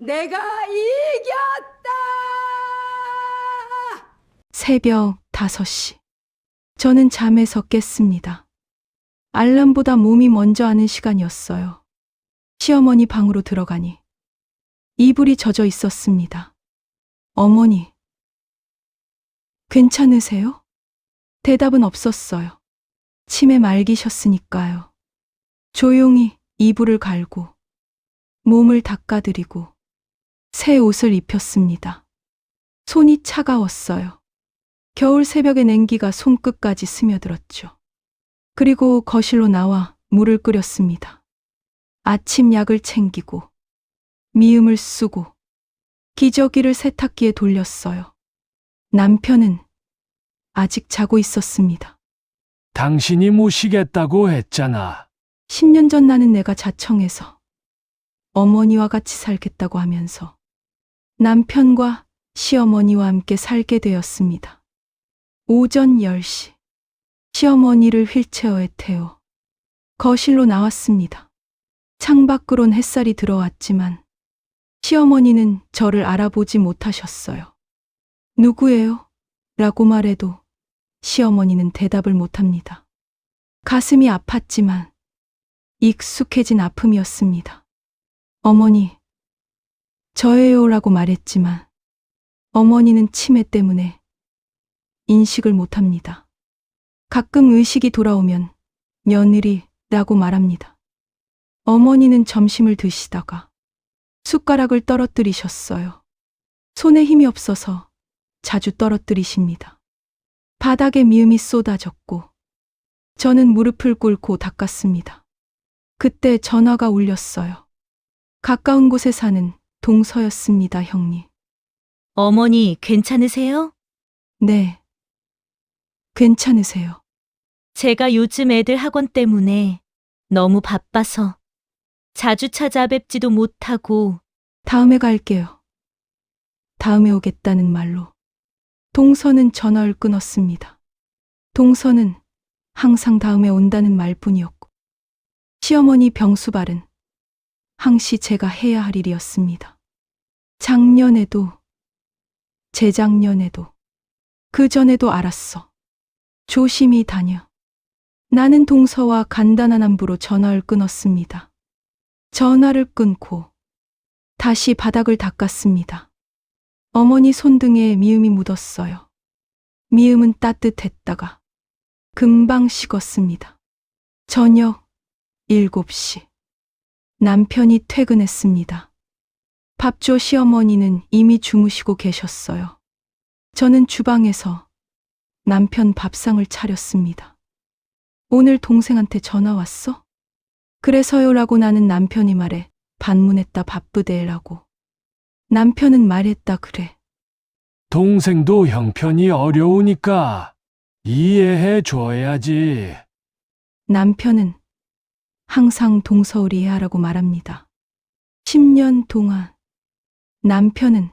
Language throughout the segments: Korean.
내가 이겼다! 새벽 5시. 저는 잠에서 깼습니다. 알람보다 몸이 먼저 하는 시간이었어요. 시어머니 방으로 들어가니 이불이 젖어 있었습니다. 어머니, 괜찮으세요? 대답은 없었어요. 침에 말기셨으니까요. 조용히 이불을 갈고 몸을 닦아드리고 새 옷을 입혔습니다. 손이 차가웠어요. 겨울 새벽의 냉기가 손끝까지 스며들었죠. 그리고 거실로 나와 물을 끓였습니다. 아침 약을 챙기고 미음을 쓰고 기저귀를 세탁기에 돌렸어요. 남편은 아직 자고 있었습니다. 당신이 모시겠다고 했잖아. 10년 전 나는 내가 자청해서 어머니와 같이 살겠다고 하면서 남편과 시어머니와 함께 살게 되었습니다. 오전 10시, 시어머니를 휠체어에 태워 거실로 나왔습니다. 창밖으론 햇살이 들어왔지만 시어머니는 저를 알아보지 못하셨어요. 누구예요? 라고 말해도 시어머니는 대답을 못합니다. 가슴이 아팠지만 익숙해진 아픔이었습니다. 어머니, 저예요 라고 말했지만 어머니는 치매 때문에 인식을 못합니다. 가끔 의식이 돌아오면 며느리라고 말합니다. 어머니는 점심을 드시다가 숟가락을 떨어뜨리셨어요. 손에 힘이 없어서 자주 떨어뜨리십니다. 바닥에 미음이 쏟아졌고 저는 무릎을 꿇고 닦았습니다. 그때 전화가 울렸어요. 가까운 곳에 사는 동서였습니다, 형님. 어머니, 괜찮으세요? 네. 괜찮으세요? 제가 요즘 애들 학원 때문에 너무 바빠서 자주 찾아뵙지도 못하고. 다음에 갈게요. 다음에 오겠다는 말로. 동서는 전화를 끊었습니다. 동서는 항상 다음에 온다는 말뿐이었고 시어머니 병수발은 항시 제가 해야 할 일이었습니다. 작년에도 재작년에도 그 전에도 알았어. 조심히 다녀. 나는 동서와 간단한 안부로 전화를 끊었습니다. 전화를 끊고 다시 바닥을 닦았습니다. 어머니 손등에 미음이 묻었어요. 미음은 따뜻했다가 금방 식었습니다. 저녁 7시. 남편이 퇴근했습니다. 밥조 시어머니는 이미 주무시고 계셨어요. 저는 주방에서 남편 밥상을 차렸습니다. 오늘 동생한테 전화 왔어? 그래서요라고 나는 남편이 말해 반문했다 바쁘대라고. 남편은 말했다 그래. 동생도 형편이 어려우니까 이해해 줘야지. 남편은 항상 동서울 이해하라고 말합니다. 10년 동안 남편은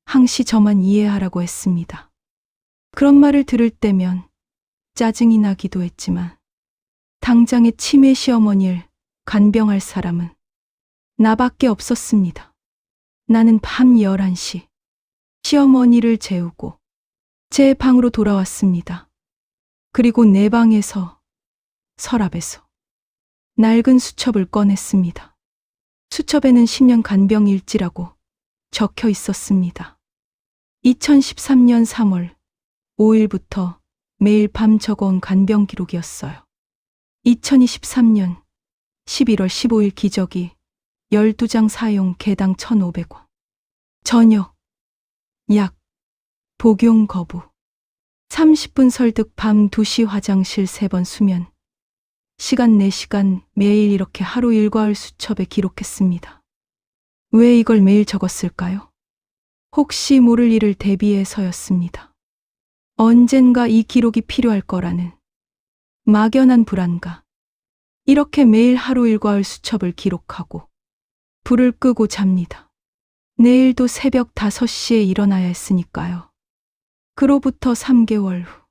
항시 저만 이해하라고 했습니다. 그런 말을 들을 때면 짜증이 나기도 했지만 당장의 치매 시어머니를 간병할 사람은 나밖에 없었습니다. 나는 밤 11시 시어머니를 재우고 제 방으로 돌아왔습니다. 그리고 내 방에서 서랍에서 낡은 수첩을 꺼냈습니다. 수첩에는 10년 간병 일지라고 적혀 있었습니다. 2013년 3월 5일부터 매일 밤 적어온 간병 기록이었어요. 2023년 11월 15일 기저귀 12장 사용 개당 1,500원. 저녁 약 복용 거부. 30분 설득 밤 2시 화장실 3번 수면. 시간 4시간 매일 이렇게 하루 일과를 수첩에 기록했습니다. 왜 이걸 매일 적었을까요? 혹시 모를 일을 대비해서였습니다. 언젠가 이 기록이 필요할 거라는 막연한 불안과 이렇게 매일 하루 일과를 수첩을 기록하고 불을 끄고 잡니다. 내일도 새벽 5시에 일어나야 했으니까요. 그로부터 3개월 후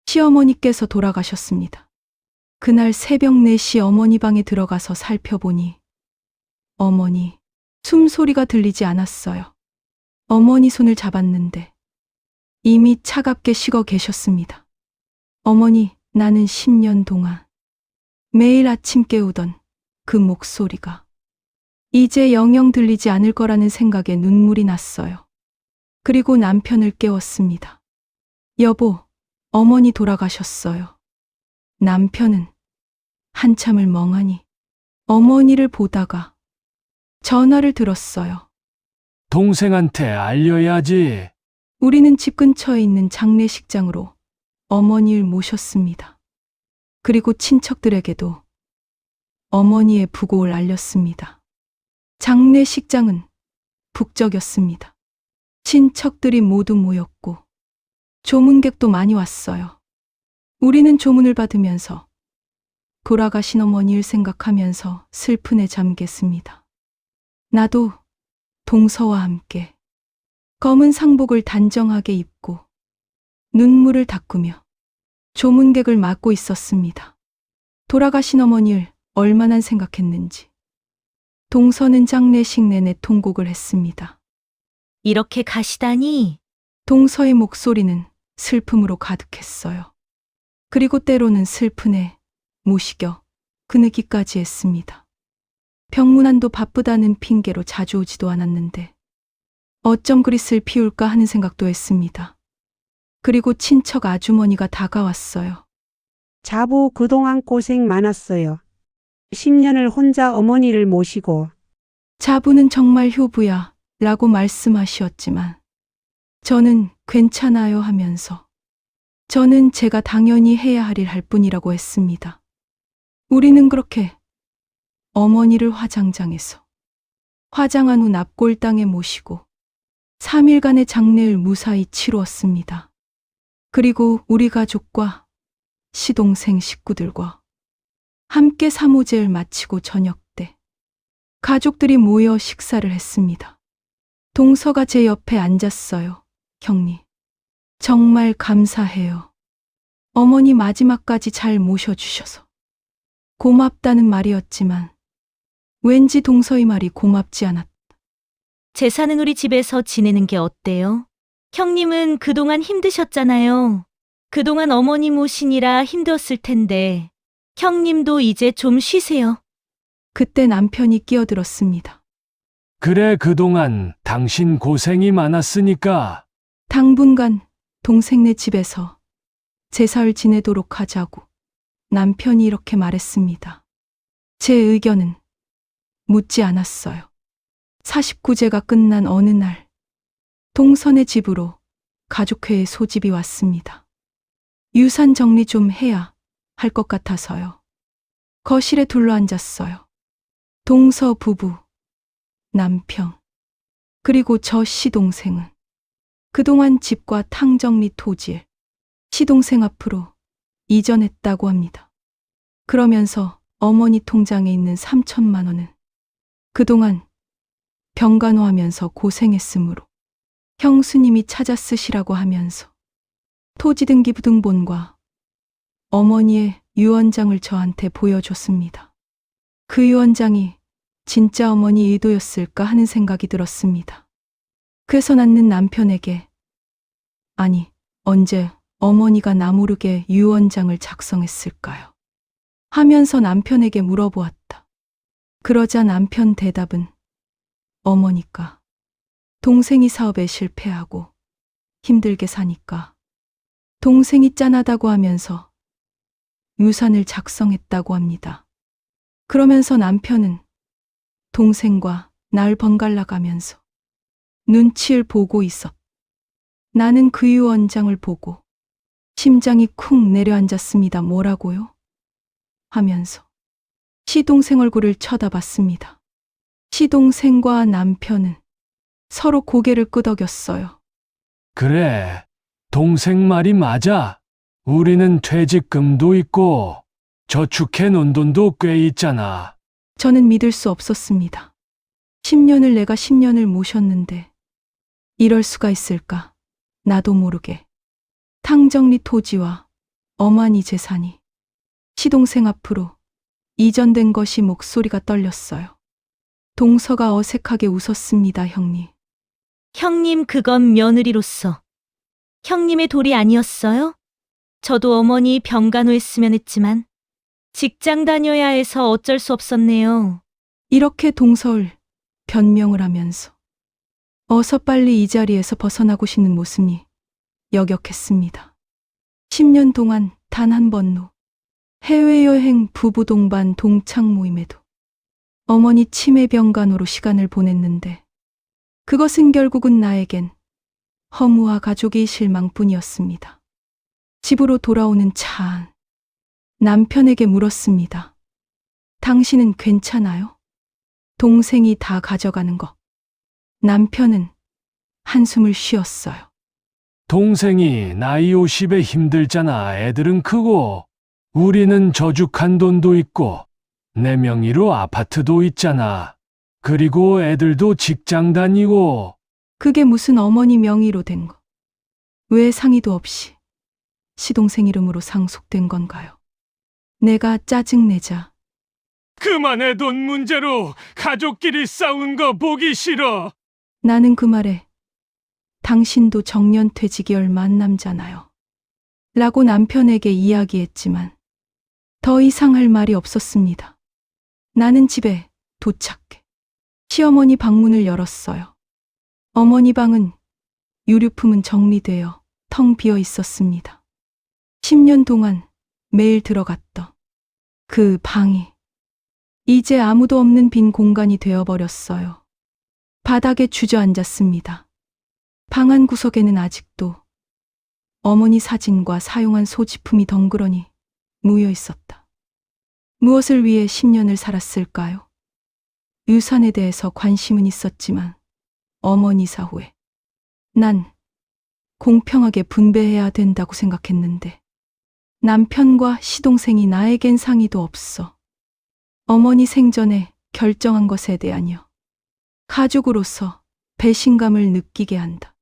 시어머니께서 돌아가셨습니다. 그날 새벽 4시 어머니 방에 들어가서 살펴보니 어머니 숨소리가 들리지 않았어요. 어머니 손을 잡았는데 이미 차갑게 식어 계셨습니다. 어머니, 나는 10년 동안 매일 아침 깨우던 그 목소리가 이제 영영 들리지 않을 거라는 생각에 눈물이 났어요. 그리고 남편을 깨웠습니다. 여보, 어머니 돌아가셨어요. 남편은 한참을 멍하니 어머니를 보다가 전화를 들었어요. 동생한테 알려야지. 우리는 집 근처에 있는 장례식장으로 어머니를 모셨습니다. 그리고 친척들에게도 어머니의 부고를 알렸습니다. 장례식장은 북적였습니다. 친척들이 모두 모였고 조문객도 많이 왔어요. 우리는 조문을 받으면서 돌아가신 어머니를 생각하면서 슬픔에 잠겼습니다. 나도 동서와 함께 검은 상복을 단정하게 입고 눈물을 닦으며 조문객을 맞고 있었습니다. 돌아가신 어머니를 얼마나 생각했는지. 동서는 장례식 내내 통곡을 했습니다. 이렇게 가시다니. 동서의 목소리는 슬픔으로 가득했어요. 그리고 때로는 슬픈에 무시겨 그느기까지 했습니다. 병문안도 바쁘다는 핑계로 자주 오지도 않았는데 어쩜 그리 슬피울까 하는 생각도 했습니다. 그리고 친척 아주머니가 다가왔어요. 자부 그동안 고생 많았어요. 10년을 혼자 어머니를 모시고. 자부는 정말 효부야 라고 말씀하셨지만 저는 괜찮아요 하면서 저는 제가 당연히 해야 할 일 할 뿐이라고 했습니다. 우리는 그렇게 어머니를 화장장에서 화장한 후 납골당에 모시고 3일간의 장례를 무사히 치루었습니다. 그리고 우리 가족과 시동생 식구들과 함께 사모제를 마치고 저녁 때 가족들이 모여 식사를 했습니다. 동서가 제 옆에 앉았어요. 형님, 정말 감사해요. 어머니 마지막까지 잘 모셔주셔서 고맙다는 말이었지만 왠지 동서의 말이 고맙지 않았다. 제사는 우리 집에서 지내는 게 어때요? 형님은 그동안 힘드셨잖아요. 그동안 어머니 모시느라 힘들었을 텐데 형님도 이제 좀 쉬세요. 그때 남편이 끼어들었습니다. 그래, 그동안 당신 고생이 많았으니까. 당분간 동생네 집에서 제사를 지내도록 하자고 남편이 이렇게 말했습니다. 제 의견은 묻지 않았어요. 49제가 끝난 어느 날 동선의 집으로 가족회의 소집이 왔습니다. 유산 정리 좀 해야 할 것 같아서요. 거실에 둘러앉았어요. 동서 부부, 남편, 그리고 저 시동생은 그동안 집과 탕정리 토지를 시동생 앞으로 이전했다고 합니다. 그러면서 어머니 통장에 있는 3천만 원은 그동안 병간호하면서 고생했으므로 형수님이 찾아 쓰시라고 하면서 토지 등기 부등본과 어머니의 유언장을 저한테 보여줬습니다. 그 유언장이 진짜 어머니 의도였을까 하는 생각이 들었습니다. 그래서 낳는 남편에게 아니, 언제 어머니가 나 모르게 유언장을 작성했을까요? 하면서 남편에게 물어보았다. 그러자 남편 대답은 어머니가 동생이 사업에 실패하고 힘들게 사니까 동생이 짠하다고 하면서 유산을 작성했다고 합니다. 그러면서 남편은 동생과 날 번갈아 가면서 눈치를 보고 있었다. 나는 그 유언장을 보고 심장이 쿵 내려앉았습니다. 뭐라고요? 하면서 시동생 얼굴을 쳐다봤습니다. 시동생과 남편은 서로 고개를 끄덕였어요. 그래, 동생 말이 맞아. 우리는 퇴직금도 있고 저축해 놓은 돈도 꽤 있잖아. 저는 믿을 수 없었습니다. 10년을 내가 10년을 모셨는데 이럴 수가 있을까? 나도 모르게 탕정리 토지와 어머니 재산이 시동생 앞으로 이전된 것이 목소리가 떨렸어요. 동서가 어색하게 웃었습니다, 형님. 형님, 그건 며느리로서. 형님의 도리 아니었어요? 저도 어머니 병간호했으면 했지만 직장 다녀야 해서 어쩔 수 없었네요. 이렇게 동서를 변명을 하면서 어서 빨리 이 자리에서 벗어나고 싶는 모습이 역역했습니다. 10년 동안 단 한 번도 해외여행, 부부 동반, 동창 모임에도 어머니 치매 병간호로 시간을 보냈는데 그것은 결국은 나에겐 허무와 가족의 실망뿐이었습니다. 집으로 돌아오는 차 안 남편에게 물었습니다. 당신은 괜찮아요? 동생이 다 가져가는 거. 남편은 한숨을 쉬었어요. 동생이 나이 50에 힘들잖아. 애들은 크고 우리는 저축한 돈도 있고 내 명의로 아파트도 있잖아. 그리고 애들도 직장 다니고. 그게 무슨 어머니 명의로 된 거. 왜 상의도 없이 시동생 이름으로 상속된 건가요? 내가 짜증내자 그만해. 돈 문제로 가족끼리 싸운 거 보기 싫어. 나는 그 말에 당신도 정년퇴직이 얼마 안 남잖아요. 라고 남편에게 이야기했지만 더 이상 할 말이 없었습니다. 나는 집에 도착해 시어머니 방문을 열었어요. 어머니 방은 유류품은 정리되어 텅 비어 있었습니다. 10년 동안 매일 들어갔던 그 방이 이제 아무도 없는 빈 공간이 되어버렸어요. 바닥에 주저앉았습니다. 방 한 구석에는 아직도 어머니 사진과 사용한 소지품이 덩그러니 놓여 있었다. 무엇을 위해 10년을 살았을까요? 유산에 대해서 관심은 있었지만 어머니 사후에 난 공평하게 분배해야 된다고 생각했는데 남편과 시동생이 나에겐 상의도 없어 어머니 생전에 결정한 것에 대하여 가족으로서 배신감을 느끼게 한다.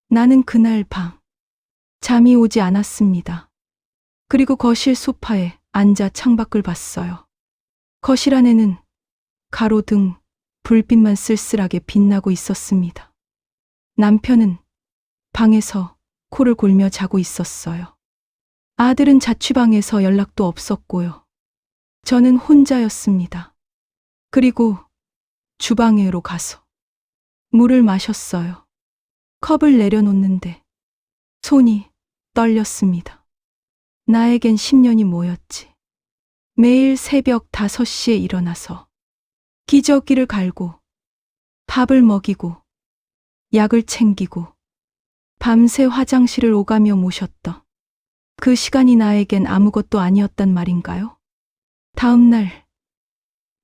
나는 그날 밤 잠이 오지 않았습니다. 그리고 거실 소파에 앉아 창밖을 봤어요. 거실 안에는 가로등 불빛만 쓸쓸하게 빛나고 있었습니다. 남편은 방에서 코를 골며 자고 있었어요. 아들은 자취방에서 연락도 없었고요. 저는 혼자였습니다. 그리고 주방으로 가서 물을 마셨어요. 컵을 내려놓는데 손이 떨렸습니다. 나에겐 10년이 뭐였지? 매일 새벽 5시에 일어나서 기저귀를 갈고 밥을 먹이고 약을 챙기고 밤새 화장실을 오가며 모셨던 그 시간이 나에겐 아무것도 아니었단 말인가요? 다음 날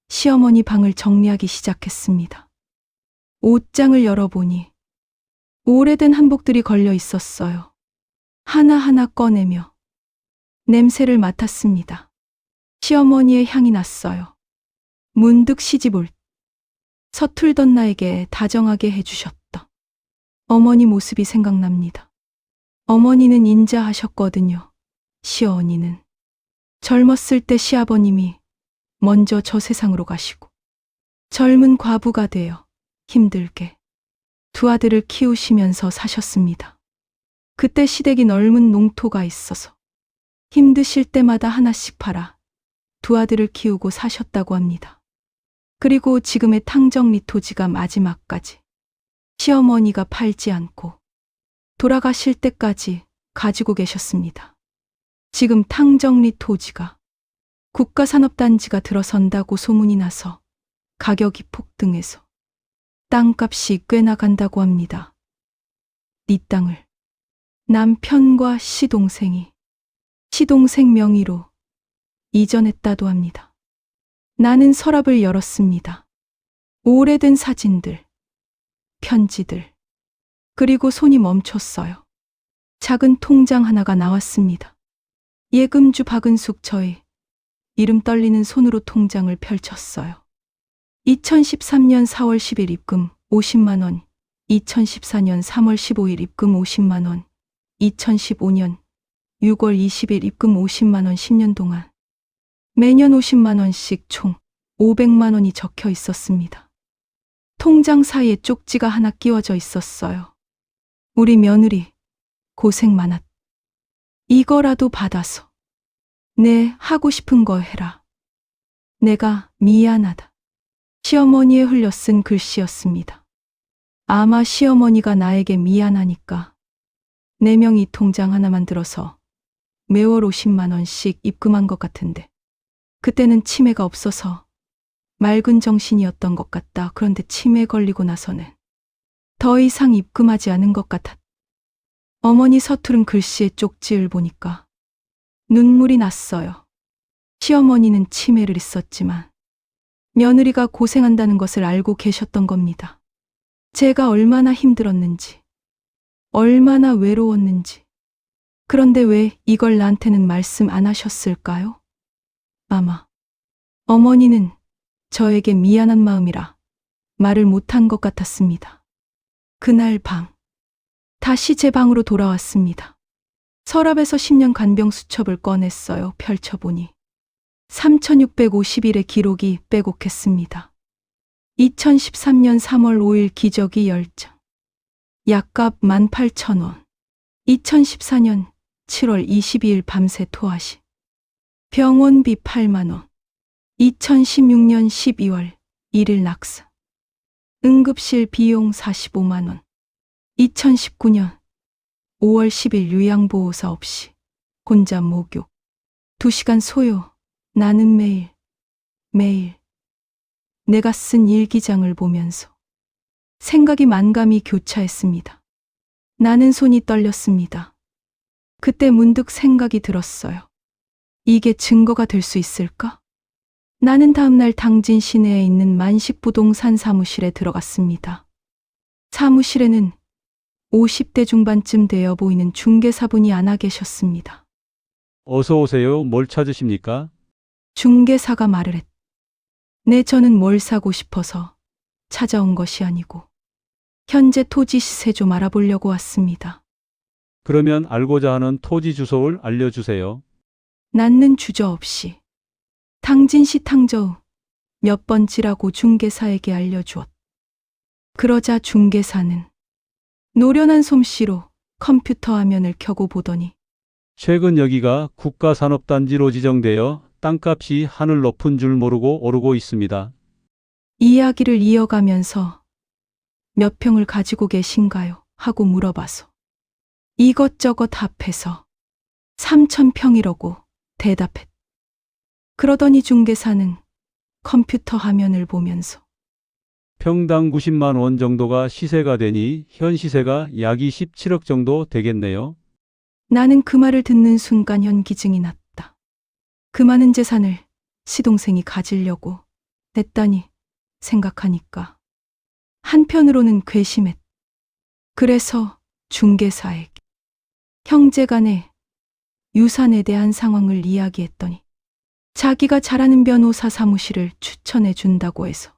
시어머니 방을 정리하기 시작했습니다. 옷장을 열어보니 오래된 한복들이 걸려 있었어요. 하나하나 꺼내며 냄새를 맡았습니다. 시어머니의 향이 났어요. 문득 시집올 서툴던 나에게 다정하게 해주셨던 어머니 모습이 생각납니다. 어머니는 인자하셨거든요. 시어머니는 젊었을 때 시아버님이 먼저 저 세상으로 가시고 젊은 과부가 되어 힘들게 두 아들을 키우시면서 사셨습니다. 그때 시댁이 넓은 농토가 있어서 힘드실 때마다 하나씩 팔아 두 아들을 키우고 사셨다고 합니다. 그리고 지금의 탕정리 토지가 마지막까지 시어머니가 팔지 않고 돌아가실 때까지 가지고 계셨습니다. 지금 탕정리 토지가 국가산업단지가 들어선다고 소문이 나서 가격이 폭등해서 땅값이 꽤 나간다고 합니다. 이 땅을 남편과 시동생 명의로 이전했다도 합니다. 나는 서랍을 열었습니다. 오래된 사진들, 편지들, 그리고 손이 멈췄어요. 작은 통장 하나가 나왔습니다. 예금주 박은숙 저의 이름 떨리는 손으로 통장을 펼쳤어요. 2013년 4월 10일 입금 50만 원, 2014년 3월 15일 입금 50만 원, 2015년 6월 20일 입금 50만 원 10년 동안 매년 50만 원씩 총 500만 원이 적혀 있었습니다. 통장 사이에 쪽지가 하나 끼워져 있었어요. 우리 며느리 고생 많았. 이거라도 받아서 내 하고 싶은 거 해라. 내가 미안하다. 시어머니에 흘려 쓴 글씨였습니다. 아마 시어머니가 나에게 미안하니까 4명이 통장 하나만 들어서 매월 50만 원씩 입금한 것 같은데 그때는 치매가 없어서 맑은 정신이었던 것 같다. 그런데 치매 걸리고 나서는 더 이상 입금하지 않은 것 같았다. 어머니 서투른 글씨의 쪽지를 보니까 눈물이 났어요. 시어머니는 치매를 있었지만 며느리가 고생한다는 것을 알고 계셨던 겁니다. 제가 얼마나 힘들었는지, 얼마나 외로웠는지. 그런데 왜 이걸 나한테는 말씀 안 하셨을까요? 아마 어머니는 저에게 미안한 마음이라 말을 못한 것 같았습니다. 그날 밤 다시 제 방으로 돌아왔습니다. 서랍에서 10년 간병 수첩을 꺼냈어요. 펼쳐보니 3650일의 기록이 빼곡했습니다. 2013년 3월 5일 기저귀 10장. 약값 18,000원. 2014년 7월 22일 밤새 토하시. 병원비 8만 원. 2016년 12월 1일 낙사. 응급실 비용 45만 원. 2019년 5월 10일 요양보호사 없이 혼자 목욕. 2시간 소요. 나는 매일 내가 쓴 일기장을 보면서 생각이 만감이 교차했습니다. 나는 손이 떨렸습니다. 그때 문득 생각이 들었어요. 이게 증거가 될 수 있을까? 나는 다음날 당진 시내에 있는 만식부동산 사무실에 들어갔습니다. 사무실에는 50대 중반쯤 되어 보이는 중개사분이 앉아 계셨습니다. 어서 오세요. 뭘 찾으십니까? 중개사가 말을 했. 네, 저는 뭘 사고 싶어서 찾아온 것이 아니고 현재 토지 시세 좀 알아보려고 왔습니다. 그러면 알고자 하는 토지 주소를 알려주세요. 낳는 주저없이 당진시 탕저우 몇 번지라고 중개사에게 알려주었. 그러자 중개사는 노련한 솜씨로 컴퓨터 화면을 켜고 보더니 최근 여기가 국가산업단지로 지정되어 땅값이 하늘 높은 줄 모르고 오르고 있습니다. 이야기를 이어가면서 몇 평을 가지고 계신가요? 하고 물어봐서 이것저것 합해서 3,000평이라고 대답했. 그러더니 중개사는 컴퓨터 화면을 보면서 평당 90만 원 정도가 시세가 되니 현 시세가 약 27억 정도 되겠네요. 나는 그 말을 듣는 순간 현기증이 났다. 그 많은 재산을 시동생이 가지려고 냈다니 생각하니까 한편으로는 괘씸했. 그래서 중개사에게 형제간의 유산에 대한 상황을 이야기했더니 자기가 잘 아는 변호사 사무실을 추천해 준다고 해서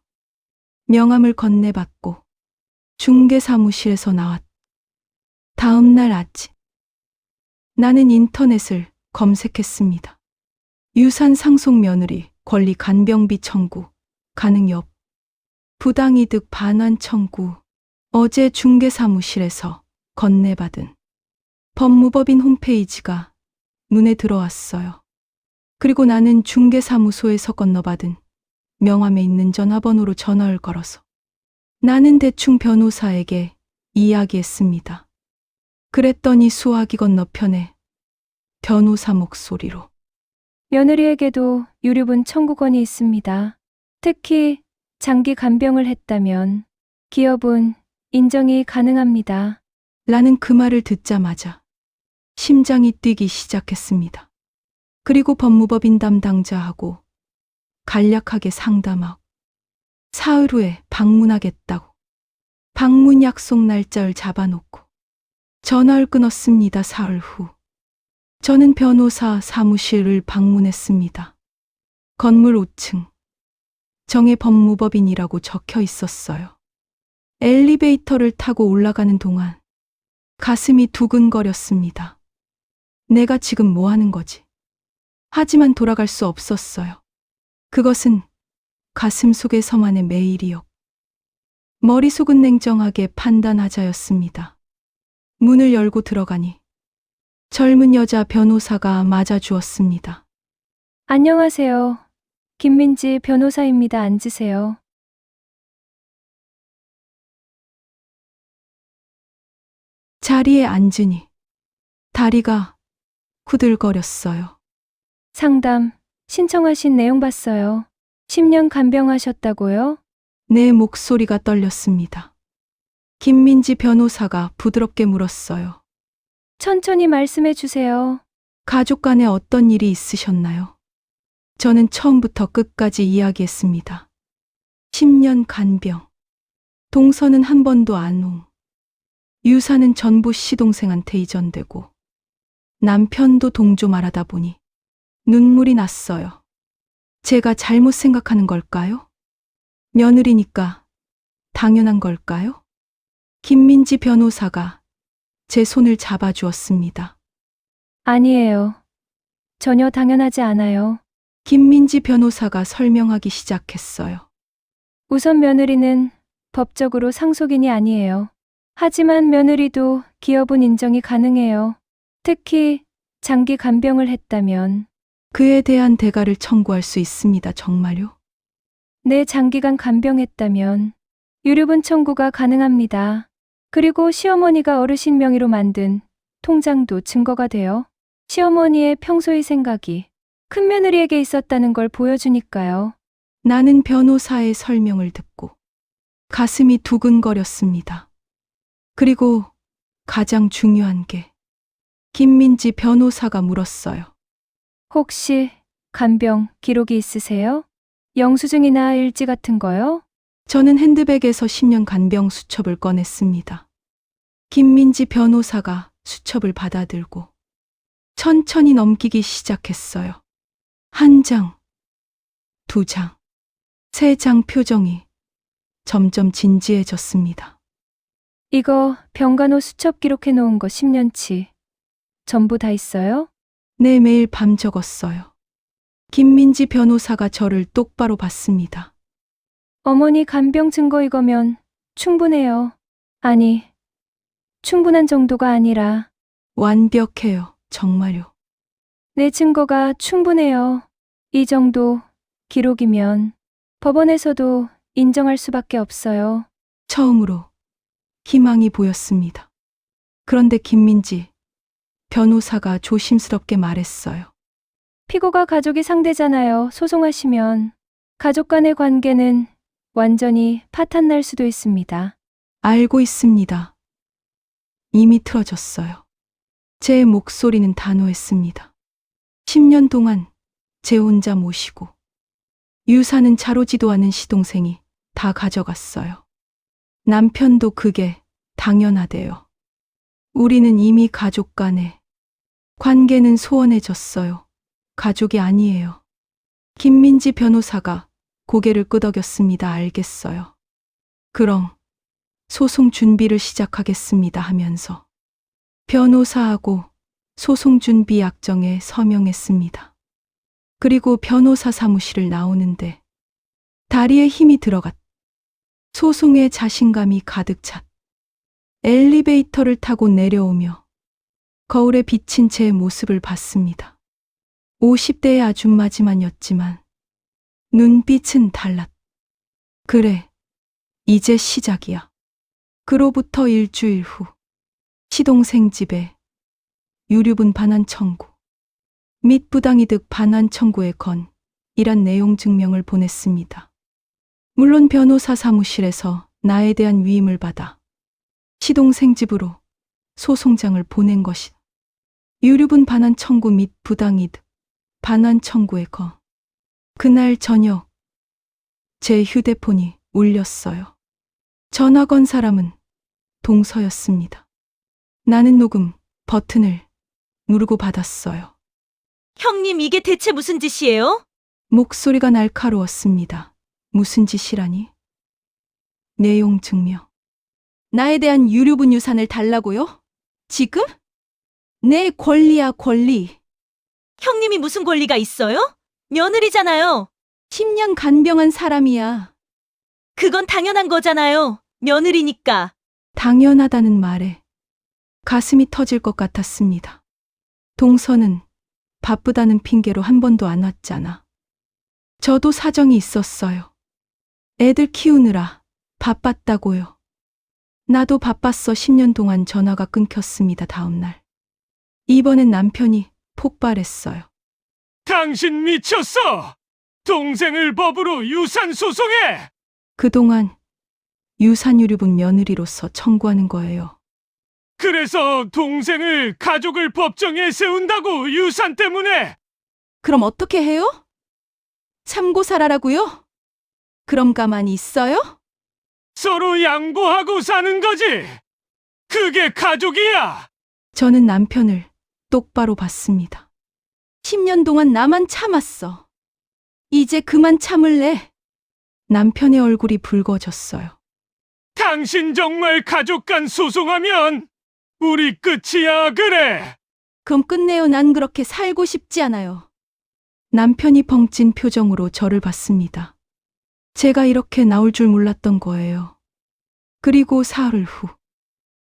명함을 건네받고 중개사무실에서 나왔. 다음 날 아침 나는 인터넷을 검색했습니다. 유산 상속 며느리 권리 간병비 청구 가능 여부. 부당이득 반환 청구. 어제 중개사무실에서 건네받은 법무법인 홈페이지가 눈에 들어왔어요. 그리고 나는 중개사무소에서 건너받은 명함에 있는 전화번호로 전화를 걸어서 나는 대충 변호사에게 이야기했습니다. 그랬더니 수화기 건너편에 변호사 목소리로 며느리에게도 유류분 청구권이 있습니다. 특히 장기 간병을 했다면 기여분 인정이 가능합니다. 라는 그 말을 듣자마자 심장이 뛰기 시작했습니다. 그리고 법무법인 담당자하고 간략하게 상담하고 사흘 후에 방문하겠다고 방문 약속 날짜를 잡아놓고 전화를 끊었습니다. 사흘 후 저는 변호사 사무실을 방문했습니다. 건물 5층 정의 법무법인이라고 적혀 있었어요. 엘리베이터를 타고 올라가는 동안 가슴이 두근거렸습니다. 내가 지금 뭐 하는 거지? 하지만 돌아갈 수 없었어요. 그것은 가슴 속의 서만의 매일이었고 머릿속은 냉정하게 판단하자였습니다. 문을 열고 들어가니 젊은 여자 변호사가 맞아주었습니다. 안녕하세요. 김민지 변호사입니다. 앉으세요. 자리에 앉으니 다리가 후들거렸어요. 상담 신청하신 내용 봤어요. 10년 간병하셨다고요? 내 목소리가 떨렸습니다. 김민지 변호사가 부드럽게 물었어요. 천천히 말씀해 주세요. 가족 간에 어떤 일이 있으셨나요? 저는 처음부터 끝까지 이야기했습니다. 10년 간병. 동서는 한 번도 안 옴. 유산은 전부 시동생한테 이전되고 남편도 동조 말하다 보니 눈물이 났어요. 제가 잘못 생각하는 걸까요? 며느리니까 당연한 걸까요? 김민지 변호사가 제 손을 잡아주었습니다. 아니에요. 전혀 당연하지 않아요. 김민지 변호사가 설명하기 시작했어요. 우선 며느리는 법적으로 상속인이 아니에요. 하지만 며느리도 기여분 인정이 가능해요. 특히 장기 간병을 했다면. 그에 대한 대가를 청구할 수 있습니다. 정말요? 내 장기간 간병했다면 유류분 청구가 가능합니다. 그리고 시어머니가 어르신 명의로 만든 통장도 증거가 돼요. 시어머니의 평소의 생각이 큰며느리에게 있었다는 걸 보여주니까요. 나는 변호사의 설명을 듣고 가슴이 두근거렸습니다. 그리고 가장 중요한 게 김민지 변호사가 물었어요. 혹시 간병 기록이 있으세요? 영수증이나 일지 같은 거요? 저는 핸드백에서 10년 간병 수첩을 꺼냈습니다. 김민지 변호사가 수첩을 받아들고 천천히 넘기기 시작했어요. 한 장, 두 장, 세 장. 표정이 점점 진지해졌습니다. 이거 병간호 수첩 기록해 놓은 거 10년치. 전부 다 있어요? 네, 매일 밤 적었어요. 김민지 변호사가 저를 똑바로 봤습니다. 어머니 간병 증거 이거면 충분해요. 아니, 충분한 정도가 아니라 완벽해요. 정말요. 내 증거가 충분해요. 이 정도 기록이면 법원에서도 인정할 수밖에 없어요. 처음으로 희망이 보였습니다. 그런데 김민지 변호사가 조심스럽게 말했어요. 피고가 가족이 상대잖아요. 소송하시면 가족 간의 관계는 완전히 파탄날 수도 있습니다. 알고 있습니다. 이미 틀어졌어요. 제 목소리는 단호했습니다. 10년 동안 제 혼자 모시고 유산은 자로지도 않은 시동생이 다 가져갔어요. 남편도 그게 당연하대요. 우리는 이미 가족 간에 관계는 소원해졌어요. 가족이 아니에요. 김민지 변호사가 고개를 끄덕였습니다. 알겠어요. 그럼 소송 준비를 시작하겠습니다 하면서 변호사하고 소송 준비 약정에 서명했습니다. 그리고 변호사 사무실을 나오는데 다리에 힘이 들어갔. 소송에 자신감이 가득 찼. 엘리베이터를 타고 내려오며 거울에 비친 제 모습을 봤습니다. 50대의 아줌마지만였지만 눈빛은 달랐. 그래, 이제 시작이야. 그로부터 일주일 후 시동생 집에 유류분 반환 청구 및 부당이득 반환 청구에 건이란 내용 증명을 보냈습니다. 물론 변호사 사무실에서 나에 대한 위임을 받아 시동생 집으로 소송장을 보낸 것이 유류분 반환 청구 및 부당이득 반환 청구에 건. 그날 저녁 제 휴대폰이 울렸어요. 전화 건 사람은 동서였습니다. 나는 녹음 버튼을 누르고 받았어요. 형님, 이게 대체 무슨 짓이에요? 목소리가 날카로웠습니다. 무슨 짓이라니? 내용 증명. 나에 대한 유류분 유산을 달라고요? 지금? 내 권리야, 권리. 형님이 무슨 권리가 있어요? 며느리잖아요. 10년 간병한 사람이야. 그건 당연한 거잖아요. 며느리니까. 당연하다는 말에 가슴이 터질 것 같았습니다. 동서는 바쁘다는 핑계로 한 번도 안 왔잖아. 저도 사정이 있었어요. 애들 키우느라 바빴다고요. 나도 바빴어. 10년 동안 전화가 끊겼습니다. 다음 날. 이번엔 남편이 폭발했어요. 당신 미쳤어! 동생을 법으로 유산 소송해! 그동안 유산유류분 며느리로서 청구하는 거예요. 그래서 동생을 가족을 법정에 세운다고 유산 때문에! 그럼 어떻게 해요? 참고 살아라고요? 그럼 가만히 있어요? 서로 양보하고 사는 거지! 그게 가족이야! 저는 남편을 똑바로 봤습니다. 10년 동안 나만 참았어. 이제 그만 참을래. 남편의 얼굴이 붉어졌어요. 당신 정말 가족 간 소송하면 우리 끝이야, 그래! 그럼 끝내요. 난 그렇게 살고 싶지 않아요. 남편이 벙찐 표정으로 저를 봤습니다. 제가 이렇게 나올 줄 몰랐던 거예요. 그리고 사흘 후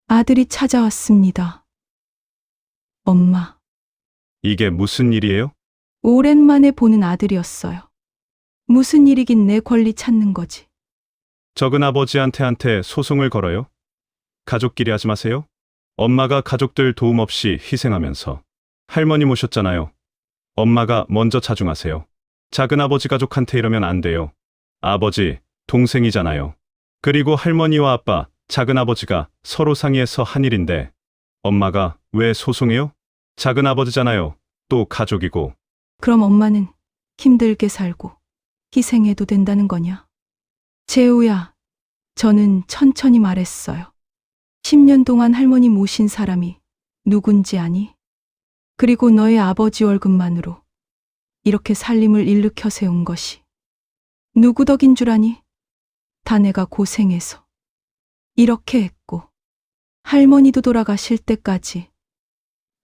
아들이 찾아왔습니다. 엄마. 이게 무슨 일이에요? 오랜만에 보는 아들이었어요. 무슨 일이긴 내 권리 찾는 거지. 적은 아버지한테 소송을 걸어요? 가족끼리 하지 마세요. 엄마가 가족들 도움 없이 희생하면서 할머니 모셨잖아요. 엄마가 먼저 자중하세요. 작은 아버지 가족한테 이러면 안 돼요. 아버지, 동생이잖아요. 그리고 할머니와 아빠, 작은 아버지가 서로 상의해서 한 일인데 엄마가 왜 소송해요? 작은 아버지잖아요. 또 가족이고. 그럼 엄마는 힘들게 살고 희생해도 된다는 거냐? 재우야, 저는 천천히 말했어요. 10년 동안 할머니 모신 사람이 누군지 아니? 그리고 너의 아버지 월급만으로 이렇게 살림을 일으켜 세운 것이 누구 덕인 줄 아니? 다 내가 고생해서 이렇게 했고 할머니도 돌아가실 때까지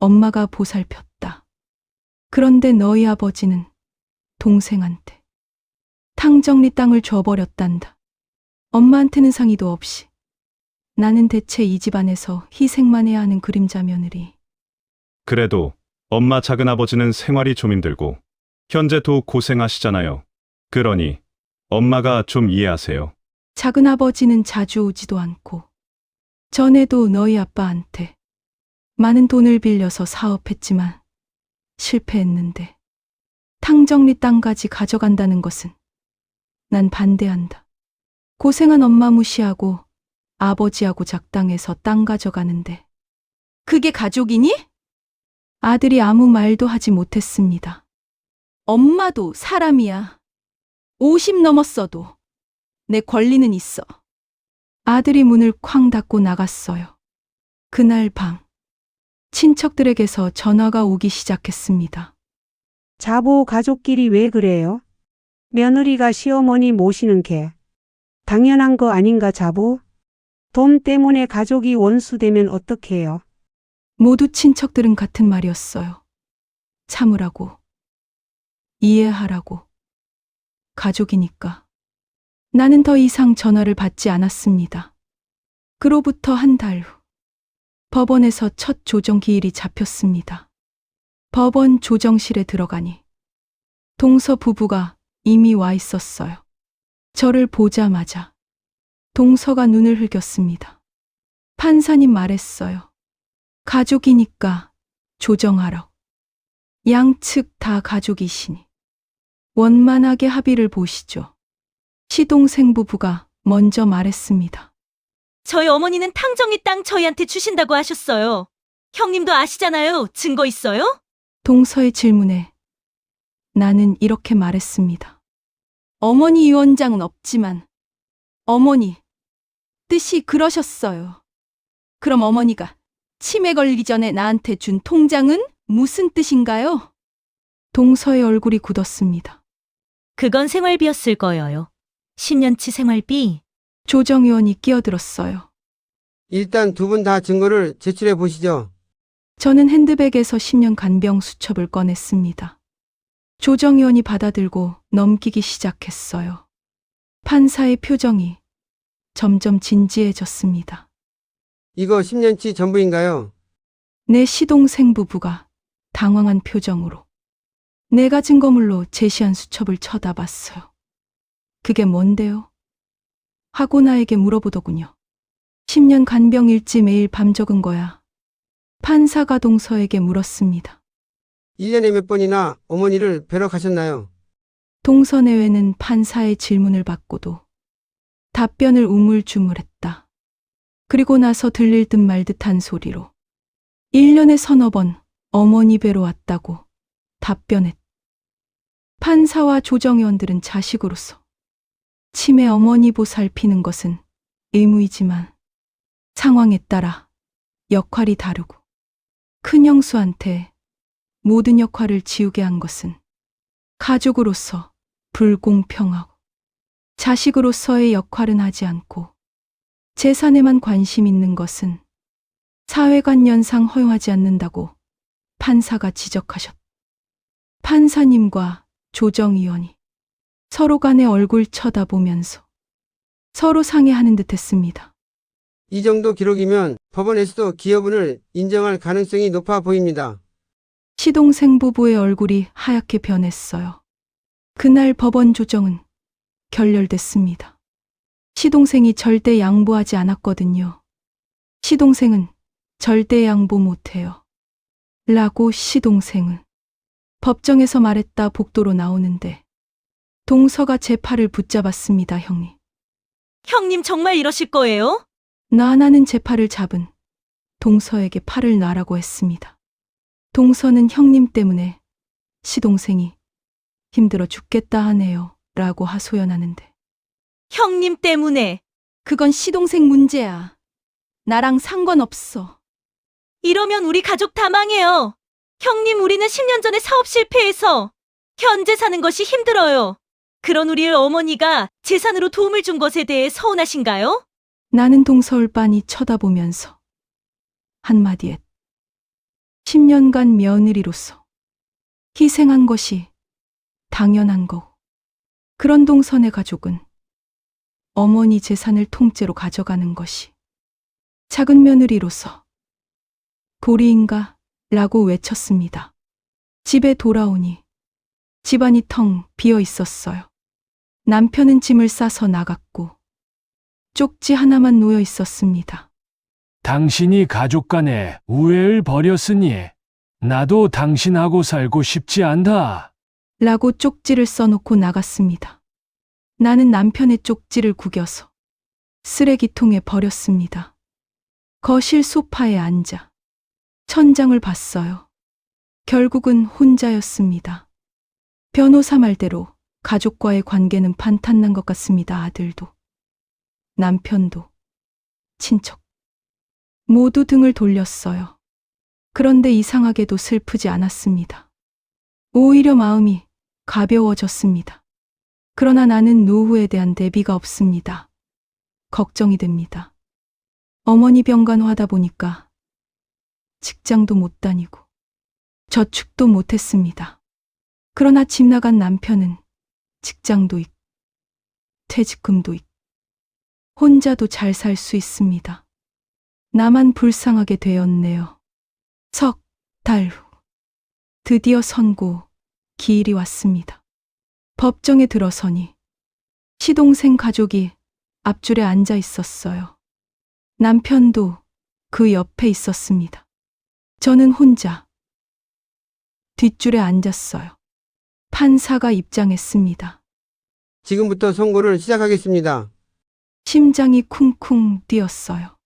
엄마가 보살폈다. 그런데 너희 아버지는 동생한테 탕정리 땅을 줘버렸단다. 엄마한테는 상의도 없이. 나는 대체 이 집안에서 희생만 해야 하는 그림자 며느리. 그래도 엄마 작은 아버지는 생활이 좀 힘들고 현재도 고생하시잖아요. 그러니 엄마가 좀 이해하세요. 작은 아버지는 자주 오지도 않고 전에도 너희 아빠한테 많은 돈을 빌려서 사업했지만 실패했는데 탕정리 땅까지 가져간다는 것은 난 반대한다. 고생한 엄마 무시하고 아버지하고 작당해서 땅 가져가는데 그게 가족이니? 아들이 아무 말도 하지 못했습니다. 엄마도 사람이야. 50 넘었어도 내 권리는 있어. 아들이 문을 쾅 닫고 나갔어요. 그날 밤 친척들에게서 전화가 오기 시작했습니다. 자보 가족끼리 왜 그래요? 며느리가 시어머니 모시는 게 당연한 거 아닌가 자보? 돈 때문에 가족이 원수되면 어떡해요? 모두 친척들은 같은 말이었어요. 참으라고. 이해하라고. 가족이니까. 나는 더 이상 전화를 받지 않았습니다. 그로부터 한 달 후 법원에서 첫 조정 기일이 잡혔습니다. 법원 조정실에 들어가니 동서 부부가 이미 와 있었어요. 저를 보자마자 동서가 눈을 흘겼습니다. 판사님 말했어요. 가족이니까 조정하라. 양측 다 가족이시니 원만하게 합의를 보시죠. 시동생 부부가 먼저 말했습니다. 저희 어머니는 탕정리 땅 저희한테 주신다고 하셨어요. 형님도 아시잖아요. 증거 있어요? 동서의 질문에 나는 이렇게 말했습니다. 어머니 위원장은 없지만 어머니 뜻이 그러셨어요. 그럼 어머니가 치매 걸리기 전에 나한테 준 통장은 무슨 뜻인가요? 동서의 얼굴이 굳었습니다. 그건 생활비였을 거예요. 10년치 생활비. 조정의원이 끼어들었어요. 일단 두 분 다 증거를 제출해 보시죠. 저는 핸드백에서 10년 간병 수첩을 꺼냈습니다. 조정의원이 받아들고 넘기기 시작했어요. 판사의 표정이 점점 진지해졌습니다. 이거 10년치 전부인가요? 내 시동생 부부가 당황한 표정으로 내가 증거물로 제시한 수첩을 쳐다봤어요. 그게 뭔데요? 하고 나에게 물어보더군요. 10년 간병 일지 매일 밤 적은 거야. 판사가 동서에게 물었습니다. 1년에 몇 번이나 어머니를 뵈러 가셨나요? 동서 내외는 판사의 질문을 받고도 답변을 우물쭈물했다. 그리고 나서 들릴 듯 말 듯한 소리로 1년에 서너 번 어머니 뵈러 왔다고 답변했다. 판사와 조정의원들은 자식으로서 치매 어머니 보살피는 것은 의무이지만 상황에 따라 역할이 다르고 큰 형수한테 모든 역할을 지우게 한 것은 가족으로서 불공평하고 자식으로서의 역할은 하지 않고 재산에만 관심 있는 것은 사회관연상 허용하지 않는다고 판사가 지적하셨다. 판사님과 조정의원이 서로 간의 얼굴 쳐다보면서 서로 상의하는 듯 했습니다. 이 정도 기록이면 법원에서도 기여분을 인정할 가능성이 높아 보입니다. 시동생 부부의 얼굴이 하얗게 변했어요. 그날 법원 조정은 결렬됐습니다. 시동생이 절대 양보하지 않았거든요. 시동생은 절대 양보 못해요. 라고 시동생은 법정에서 말했다 복도로 나오는데 동서가 제 팔을 붙잡았습니다. 형님. 형님 정말 이러실 거예요? 나는 제 팔을 잡은 동서에게 팔을 놔라고 했습니다. 동서는 형님 때문에 시동생이 힘들어 죽겠다 하네요. 라고 하소연하는데 형님 때문에. 그건 시동생 문제야. 나랑 상관없어. 이러면 우리 가족 다 망해요. 형님, 우리는 10년 전에 사업 실패해서 현재 사는 것이 힘들어요. 그런 우리의 어머니가 재산으로 도움을 준 것에 대해 서운하신가요? 나는 동서를 빤히 쳐다보면서 한마디 했다. 10년간 며느리로서 희생한 것이 당연한 거고 그런 동선의 가족은 어머니 재산을 통째로 가져가는 것이 작은 며느리로서 도리인가? 라고 외쳤습니다. 집에 돌아오니 집안이 텅 비어 있었어요. 남편은 짐을 싸서 나갔고 쪽지 하나만 놓여 있었습니다. 당신이 가족 간에 우애를 버렸으니 나도 당신하고 살고 싶지 않다. 라고 쪽지를 써놓고 나갔습니다. 나는 남편의 쪽지를 구겨서 쓰레기통에 버렸습니다. 거실 소파에 앉아 천장을 봤어요. 결국은 혼자였습니다. 변호사 말대로 가족과의 관계는 판탄난 것 같습니다. 아들도, 남편도, 친척 모두 등을 돌렸어요. 그런데 이상하게도 슬프지 않았습니다. 오히려 마음이 가벼워졌습니다. 그러나 나는 노후에 대한 대비가 없습니다. 걱정이 됩니다. 어머니 병간호하다 보니까 직장도 못 다니고 저축도 못 했습니다. 그러나 집 나간 남편은 직장도 있고 퇴직금도 있고 혼자도 잘 살 수 있습니다. 나만 불쌍하게 되었네요. 석 달 후 드디어 선고 기일이 왔습니다. 법정에 들어서니 시동생 가족이 앞줄에 앉아 있었어요. 남편도 그 옆에 있었습니다. 저는 혼자 뒷줄에 앉았어요. 판사가 입장했습니다. 지금부터 선고를 시작하겠습니다. 심장이 쿵쿵 뛰었어요.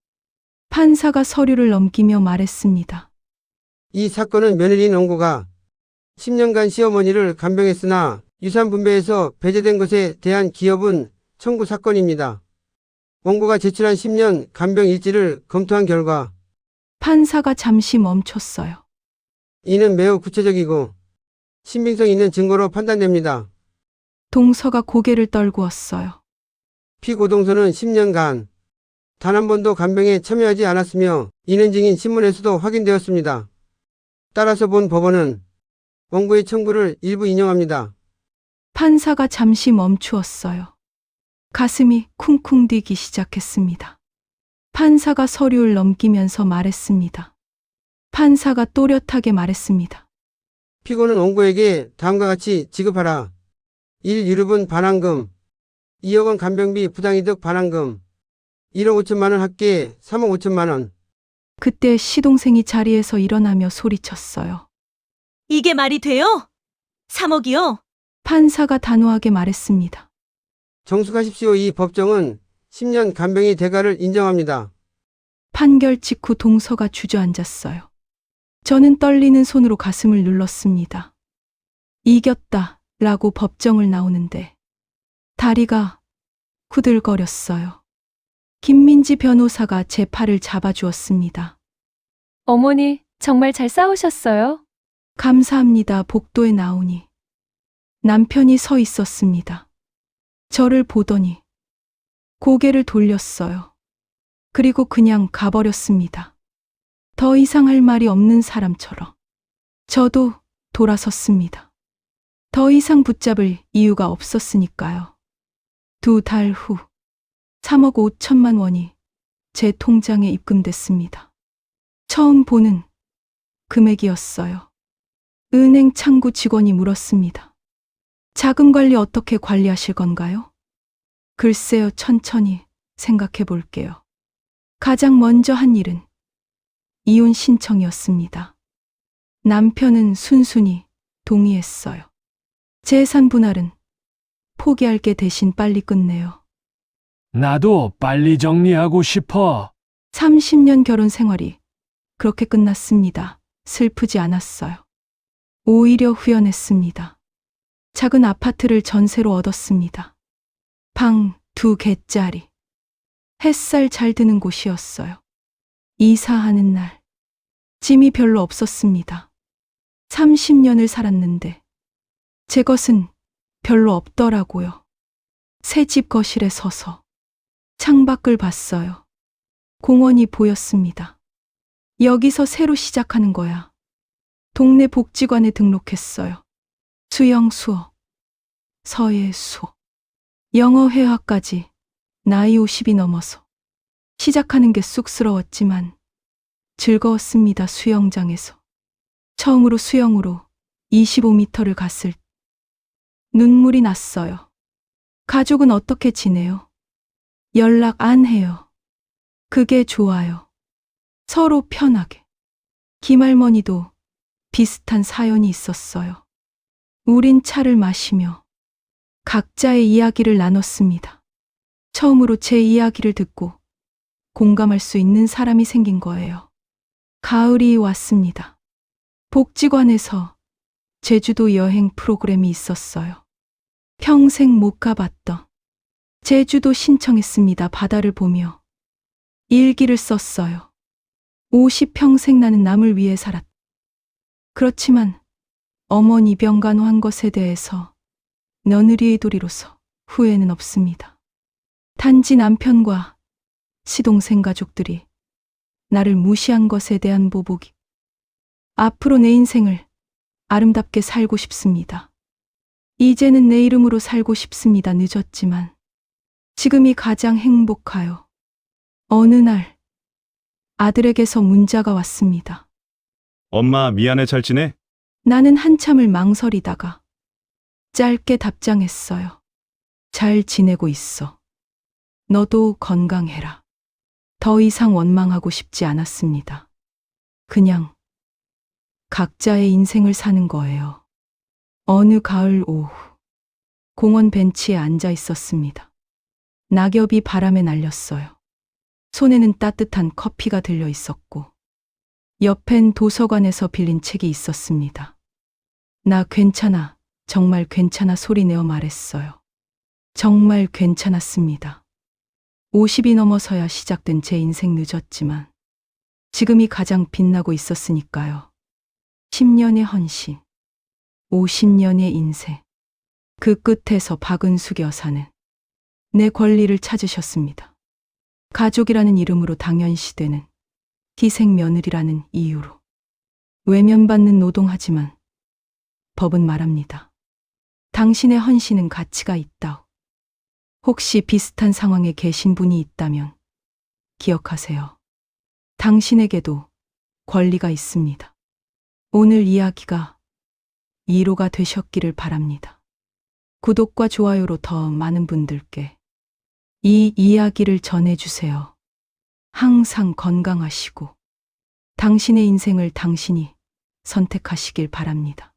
판사가 서류를 넘기며 말했습니다. 이 사건은 며느리인 원고가 10년간 시어머니를 간병했으나 유산 분배에서 배제된 것에 대한 기여분 청구 사건입니다. 원고가 제출한 10년 간병 일지를 검토한 결과 판사가 잠시 멈췄어요. 이는 매우 구체적이고 신빙성 있는 증거로 판단됩니다. 동서가 고개를 떨구었어요. 피고동서는 10년간 단 한 번도 간병에 참여하지 않았으며 이는 증인 신문에서도 확인되었습니다. 따라서 본 법원은 원고의 청구를 일부 인용합니다. 판사가 잠시 멈추었어요. 가슴이 쿵쿵 뛰기 시작했습니다. 판사가 서류를 넘기면서 말했습니다. 판사가 또렷하게 말했습니다. 피고는 원고에게 다음과 같이 지급하라. 1. 유류분 반환금 2억 원 간병비 부당이득 반환금 1억 5천만 원 합계 3억 5천만 원. 그때 시동생이 자리에서 일어나며 소리쳤어요. 이게 말이 돼요? 3억이요? 판사가 단호하게 말했습니다. 정숙하십시오. 이 법정은 10년 간병의 대가를 인정합니다. 판결 직후 동서가 주저앉았어요. 저는 떨리는 손으로 가슴을 눌렀습니다. 이겼다 라고 법정을 나오는데 다리가 후들거렸어요. 김민지 변호사가 제 팔을 잡아주었습니다. 어머니, 정말 잘 싸우셨어요? 감사합니다. 복도에 나오니 남편이 서 있었습니다. 저를 보더니 고개를 돌렸어요. 그리고 그냥 가버렸습니다. 더 이상 할 말이 없는 사람처럼. 저도 돌아섰습니다. 더 이상 붙잡을 이유가 없었으니까요. 2달 후 3억 5천만 원이 제 통장에 입금됐습니다. 처음 보는 금액이었어요. 은행 창구 직원이 물었습니다. 자금 관리 어떻게 관리하실 건가요? 글쎄요, 천천히 생각해 볼게요. 가장 먼저 한 일은 이혼 신청이었습니다. 남편은 순순히 동의했어요. 재산 분할은 포기할게 대신 빨리 끝내요. 나도 빨리 정리하고 싶어. 30년 결혼 생활이 그렇게 끝났습니다. 슬프지 않았어요. 오히려 후련했습니다. 작은 아파트를 전세로 얻었습니다. 방 2개짜리. 햇살 잘 드는 곳이었어요. 이사하는 날, 짐이 별로 없었습니다. 30년을 살았는데 제 것은 별로 없더라고요. 새 집 거실에 서서 창밖을 봤어요. 공원이 보였습니다. 여기서 새로 시작하는 거야. 동네 복지관에 등록했어요. 수영 수업, 서예 수업, 영어 회화까지 나이 50이 넘어서 시작하는 게 쑥스러웠지만 즐거웠습니다. 수영장에서. 처음으로 수영으로 25m를 갔을 때 눈물이 났어요. 가족은 어떻게 지내요? 연락 안 해요. 그게 좋아요. 서로 편하게. 김할머니도 비슷한 사연이 있었어요. 우린 차를 마시며 각자의 이야기를 나눴습니다. 처음으로 제 이야기를 듣고 공감할 수 있는 사람이 생긴 거예요. 가을이 왔습니다. 복지관에서 제주도 여행 프로그램이 있었어요. 평생 못 가봤던 제주도 신청했습니다. 바다를 보며 일기를 썼어요. 50평생 나는 남을 위해 살았다. 그렇지만 어머니 병간호한 것에 대해서 며느리의 도리로서 후회는 없습니다. 단지 남편과 시동생 가족들이 나를 무시한 것에 대한 보복이. 앞으로 내 인생을 아름답게 살고 싶습니다. 이제는 내 이름으로 살고 싶습니다. 늦었지만 지금이 가장 행복하요. 어느 날 아들에게서 문자가 왔습니다. 엄마 미안해 잘 지내? 나는 한참을 망설이다가 짧게 답장했어요. 잘 지내고 있어. 너도 건강해라. 더 이상 원망하고 싶지 않았습니다. 그냥 각자의 인생을 사는 거예요. 어느 가을 오후 공원 벤치에 앉아 있었습니다. 낙엽이 바람에 날렸어요. 손에는 따뜻한 커피가 들려 있었고 옆엔 도서관에서 빌린 책이 있었습니다. 나 괜찮아, 정말 괜찮아 소리내어 말했어요. 정말 괜찮았습니다. 50이 넘어서야 시작된 제 인생 늦었지만 지금이 가장 빛나고 있었으니까요. 10년의 헌신, 50년의 인생. 그 끝에서 박은숙 여사는 내 권리를 찾으셨습니다. 가족이라는 이름으로 당연시되는 희생 며느리라는 이유로 외면받는 노동하지만 법은 말합니다. 당신의 헌신은 가치가 있다. 혹시 비슷한 상황에 계신 분이 있다면 기억하세요. 당신에게도 권리가 있습니다. 오늘 이야기가 위로가 되셨기를 바랍니다. 구독과 좋아요로 더 많은 분들께 이 이야기를 전해주세요. 항상 건강하시고 당신의 인생을 당신이 선택하시길 바랍니다.